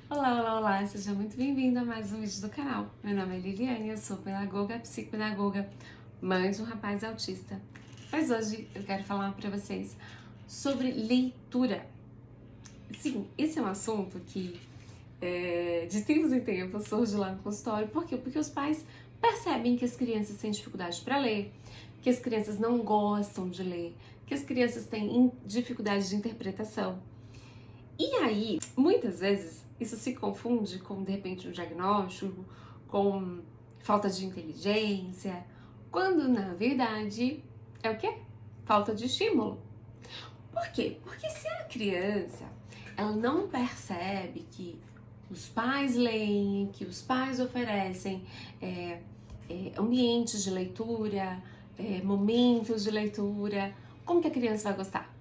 Olá, olá, olá, seja muito bem-vindo a mais um vídeo do canal. Meu nome é Liliane, eu sou pedagoga, psicopedagoga, mãe de um rapaz autista. Mas hoje eu quero falar para vocês sobre leitura. Sim, esse é um assunto que de tempos em tempos surge lá no consultório. Por quê? Porque os pais percebem que as crianças têm dificuldade para ler, que as crianças não gostam de ler, que as crianças têm dificuldade de interpretação. E aí, muitas vezes, isso se confunde com, de repente, um diagnóstico, com falta de inteligência, quando, na verdade, é o quê? Falta de estímulo. Por quê? Porque se a criança, ela não percebe que os pais leem, que os pais oferecem ambientes de leitura, momentos de leitura, como que a criança vai gostar?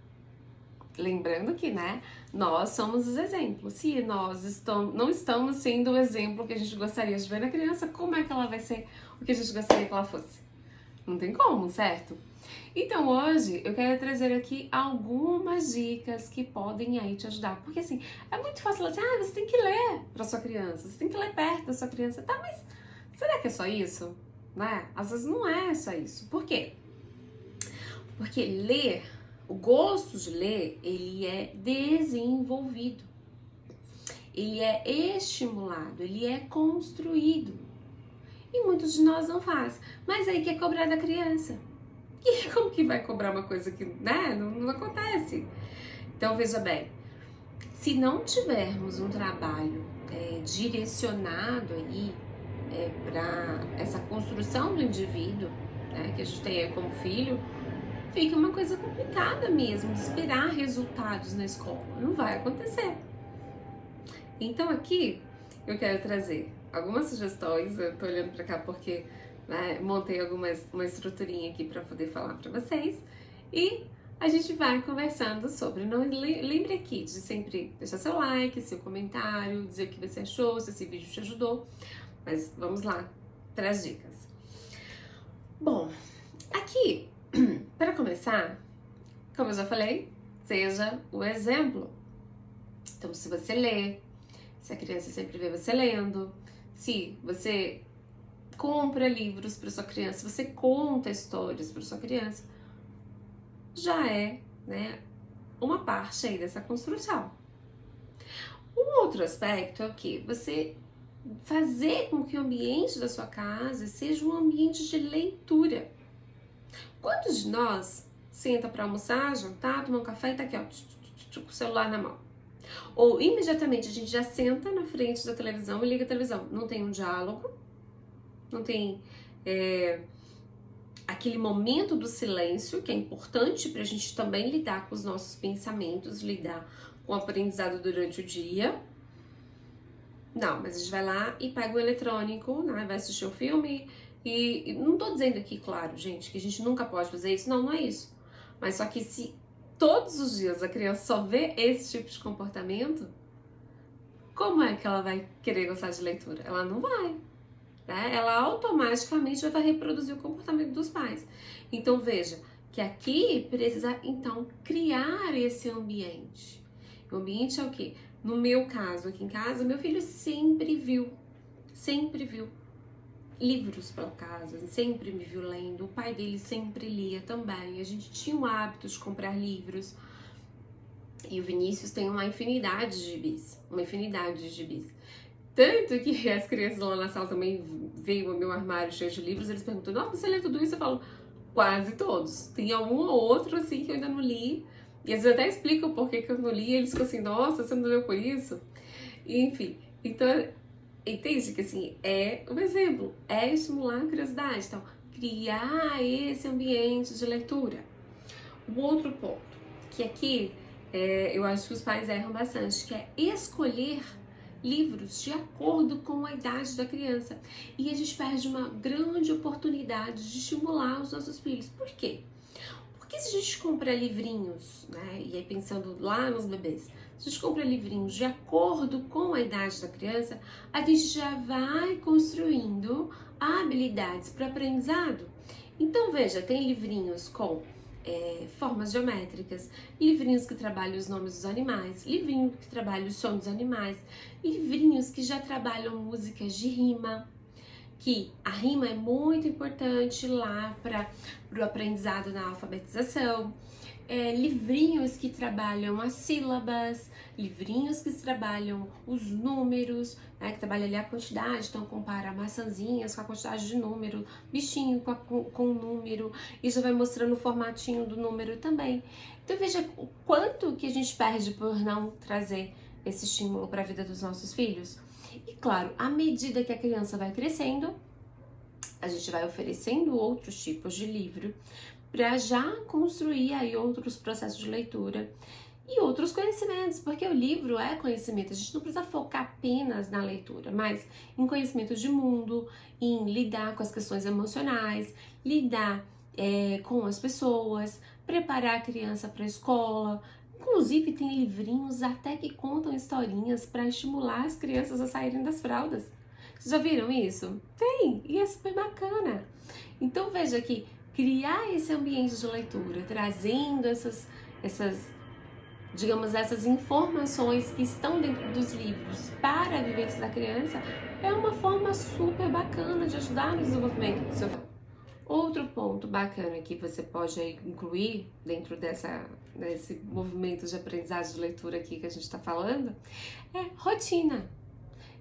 Lembrando que, né, nós somos os exemplos. Se nós não estamos sendo o exemplo que a gente gostaria de ver na criança, como é que ela vai ser o que a gente gostaria que ela fosse? Não tem como, certo? Então hoje eu quero trazer aqui algumas dicas que podem aí te ajudar. Porque assim, é muito fácil falar assim, você tem que ler para sua criança, você tem que ler perto da sua criança. Tá, mas será que é só isso? Né? Às vezes não é só isso. Por quê? Porque ler, o gosto de ler, ele é desenvolvido, ele é estimulado, ele é construído. E muitos de nós não faz. Mas aí quer cobrar da criança. E como que vai cobrar uma coisa que, né, não acontece? Então veja bem, se não tivermos um trabalho direcionado aí para essa construção do indivíduo, né, que a gente tem aí como filho, fica uma coisa complicada mesmo de esperar resultados na escola. Não vai acontecer. Então aqui eu quero trazer algumas sugestões. Eu tô olhando para cá porque montei uma estruturinha aqui para poder falar para vocês e a gente vai conversando sobre. Não lembre aqui de sempre deixar seu like, seu comentário, dizer o que você achou, se esse vídeo te ajudou. Mas vamos lá para as dicas. Bom, aqui para começar, como eu já falei, seja o exemplo. Então, se você lê, se a criança sempre vê você lendo, se você compra livros para sua criança, se você conta histórias para sua criança, já é, né, uma parte aí dessa construção. Um outro aspecto é o que? Você fazer com que o ambiente da sua casa seja um ambiente de leitura. Quantos de nós senta para almoçar, jantar, tomar um café e tá aqui, ó, com o celular na mão? Ou imediatamente a gente já senta na frente da televisão e liga a televisão. Não tem um diálogo, não tem aquele momento do silêncio, que é importante para a gente também lidar com os nossos pensamentos, lidar com o aprendizado durante o dia. Não, mas a gente vai lá e pega o eletrônico, né? Vai assistir o filme e não tô dizendo aqui, claro, gente, que a gente nunca pode fazer isso. Não, não é isso. Mas só que se todos os dias a criança só vê esse tipo de comportamento, como é que ela vai querer gostar de leitura? Ela não vai, né? Ela automaticamente vai reproduzir o comportamento dos pais. Então veja que aqui precisa então criar esse ambiente. O ambiente é o quê? No meu caso, aqui em casa, meu filho sempre viu livros pela casa, sempre me viu lendo. O pai dele sempre lia também. A gente tinha o hábito de comprar livros. E o Vinícius tem uma infinidade de gibis. Tanto que as crianças lá na sala também veem o meu armário cheio de livros, eles perguntam, nossa, você lê tudo isso? Eu falo, quase todos. Tem algum ou outro, assim, que eu ainda não li. E às vezes até explico o porquê que eu não li, e eles ficam assim, nossa, você não leu por isso? E, enfim, então, entende que, assim, é um exemplo, é estimular a curiosidade. Então, criar esse ambiente de leitura. O outro ponto, que aqui eu acho que os pais erram bastante, que é escolher livros de acordo com a idade da criança. E a gente perde uma grande oportunidade de estimular os nossos filhos. Por quê? Porque se a gente compra livrinhos, né, e aí pensando lá nos bebês, se a gente compra livrinhos de acordo com a idade da criança, a gente já vai construindo habilidades para aprendizado. Então veja, tem livrinhos com formas geométricas, livrinhos que trabalham os nomes dos animais, livrinho que trabalha o som dos animais, livrinhos que já trabalham músicas de rima, que a rima é muito importante lá para o aprendizado na alfabetização, livrinhos que trabalham as sílabas, livrinhos que trabalham os números, né, que trabalha ali a quantidade, então compara maçãzinhas com a quantidade de número, bichinho com o número, e já vai mostrando o formatinho do número também. Então veja o quanto que a gente perde por não trazer esse estímulo para a vida dos nossos filhos. E claro, à medida que a criança vai crescendo, a gente vai oferecendo outros tipos de livro para já construir aí outros processos de leitura e outros conhecimentos, porque o livro é conhecimento, a gente não precisa focar apenas na leitura, mas em conhecimento de mundo, em lidar com as questões emocionais, lidar com as pessoas, preparar a criança para a escola. Inclusive tem livrinhos até que contam historinhas para estimular as crianças a saírem das fraldas. Vocês já viram isso? Tem, e é super bacana. Então veja que criar esse ambiente de leitura, trazendo essas informações que estão dentro dos livros para a vivência da criança, é uma forma super bacana de ajudar no desenvolvimento do seu filho. Outro ponto bacana que você pode incluir dentro desse movimento de aprendizagem de leitura aqui que a gente está falando é rotina.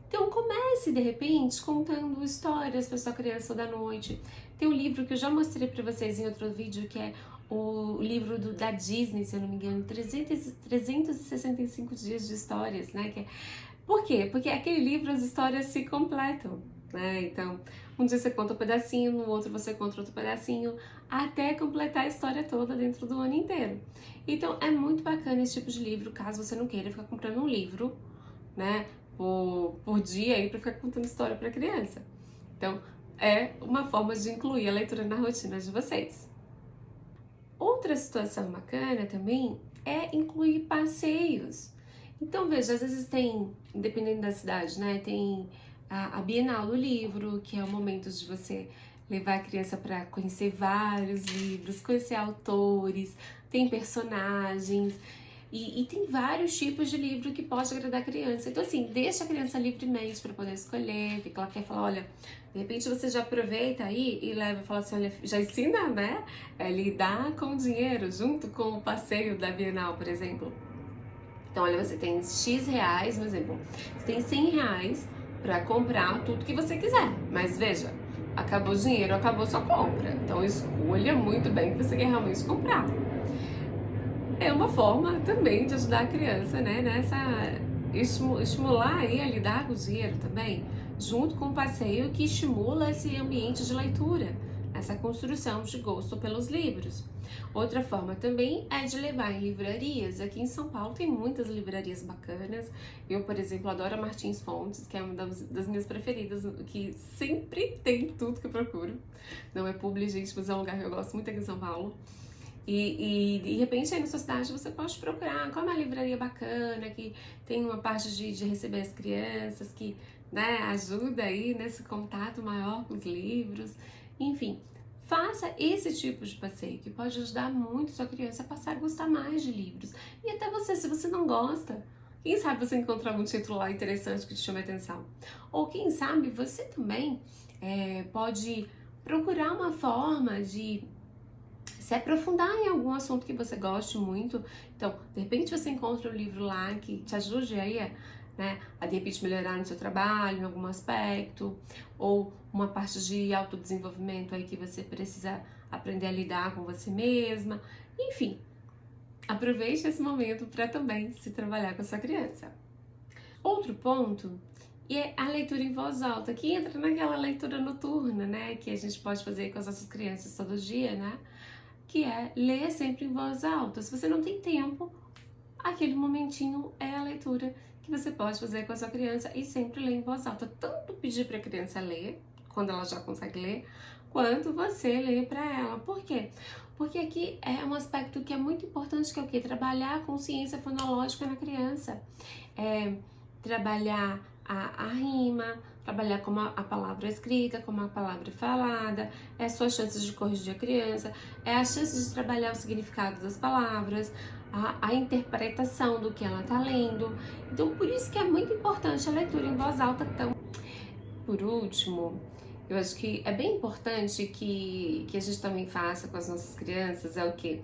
Então comece de repente contando histórias para sua criança da noite. Tem um livro que eu já mostrei para vocês em outro vídeo, que é o livro da Disney, se eu não me engano, 365 dias de histórias, né? Por quê? Porque aquele livro as histórias se completam, né? Então, um dia você conta um pedacinho, no outro você conta outro pedacinho, até completar a história toda dentro do ano inteiro. Então, é muito bacana esse tipo de livro, caso você não queira ficar comprando um livro, né? Por dia aí para ficar contando história para criança. Então, é uma forma de incluir a leitura na rotina de vocês. Outra situação bacana também é incluir passeios. Então, veja, às vezes tem, dependendo da cidade, né, tem a Bienal do Livro, que é o momento de você levar a criança para conhecer vários livros, conhecer autores, tem personagens. E tem vários tipos de livro que pode agradar a criança. Então, assim, deixa a criança livremente para poder escolher o que ela quer falar. Olha, de repente você já aproveita aí e leva e fala assim, olha, já ensina, né? Lidar com o dinheiro junto com o passeio da Bienal, por exemplo. Então, olha, você tem X reais, por exemplo, você tem 100 reais para comprar tudo que você quiser. Mas veja, acabou o dinheiro, acabou sua compra. Então, escolha muito bem o que você quer realmente comprar. É uma forma também de ajudar a criança, né, estimular aí a lidar com o dinheiro também, junto com o passeio que estimula esse ambiente de leitura, essa construção de gosto pelos livros. Outra forma também é de levar em livrarias. Aqui em São Paulo tem muitas livrarias bacanas. Eu, por exemplo, adoro a Martins Fontes, que é uma das minhas preferidas, que sempre tem tudo que eu procuro. Não é publi, gente, mas é um lugar que eu gosto muito aqui em São Paulo. E de repente aí na sua cidade você pode procurar qual é uma livraria bacana, que tem uma parte de receber as crianças, que, né, ajuda aí nesse contato maior com os livros. Enfim, faça esse tipo de passeio que pode ajudar muito sua criança a passar a gostar mais de livros. E até você, se você não gosta, quem sabe você encontrar algum título lá interessante que te chame a atenção. Ou quem sabe você também pode procurar uma forma de se aprofundar em algum assunto que você goste muito. Então, de repente você encontra um livro lá que te ajude aí a de repente melhorar no seu trabalho, em algum aspecto, ou uma parte de autodesenvolvimento aí que você precisa aprender a lidar com você mesma. Enfim, aproveite esse momento para também se trabalhar com a sua criança. Outro ponto é a leitura em voz alta, que entra naquela leitura noturna, né, que a gente pode fazer com as nossas crianças todo dia, né? Que é ler sempre em voz alta. Se você não tem tempo, aquele momentinho é a leitura que você pode fazer com a sua criança e sempre ler em voz alta. Tanto pedir para a criança ler, quando ela já consegue ler, quanto você ler para ela. Por quê? Porque aqui é um aspecto que é muito importante, que é o quê? Trabalhar a consciência fonológica na criança. Trabalhar a rima, trabalhar como a palavra escrita, como a palavra falada, é as suas chances de corrigir a criança, é a chance de trabalhar o significado das palavras, a interpretação do que ela está lendo. Então, por isso que é muito importante a leitura em voz alta. Por último, eu acho que é bem importante que a gente também faça com as nossas crianças, é o quê?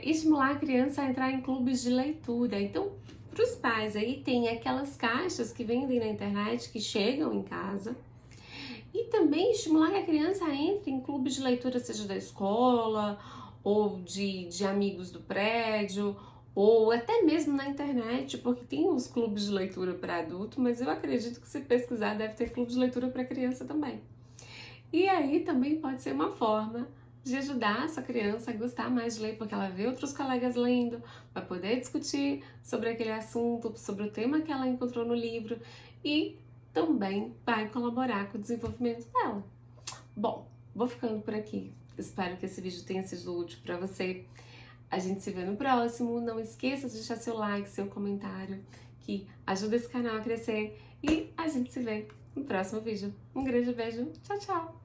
Estimular a criança a entrar em clubes de leitura. Então, para os pais aí, tem aquelas caixas que vendem na internet, que chegam em casa, e também estimular que a criança entre em clubes de leitura, seja da escola, ou de amigos do prédio, ou até mesmo na internet, porque tem uns clubes de leitura para adulto, mas eu acredito que se pesquisar deve ter clube de leitura para criança também. E aí também pode ser uma forma de ajudar essa criança a gostar mais de ler, porque ela vê outros colegas lendo, vai poder discutir sobre aquele assunto, sobre o tema que ela encontrou no livro e também vai colaborar com o desenvolvimento dela. Bom, vou ficando por aqui. Espero que esse vídeo tenha sido útil para você. A gente se vê no próximo. Não esqueça de deixar seu like, seu comentário, que ajuda esse canal a crescer. E a gente se vê no próximo vídeo. Um grande beijo. Tchau, tchau!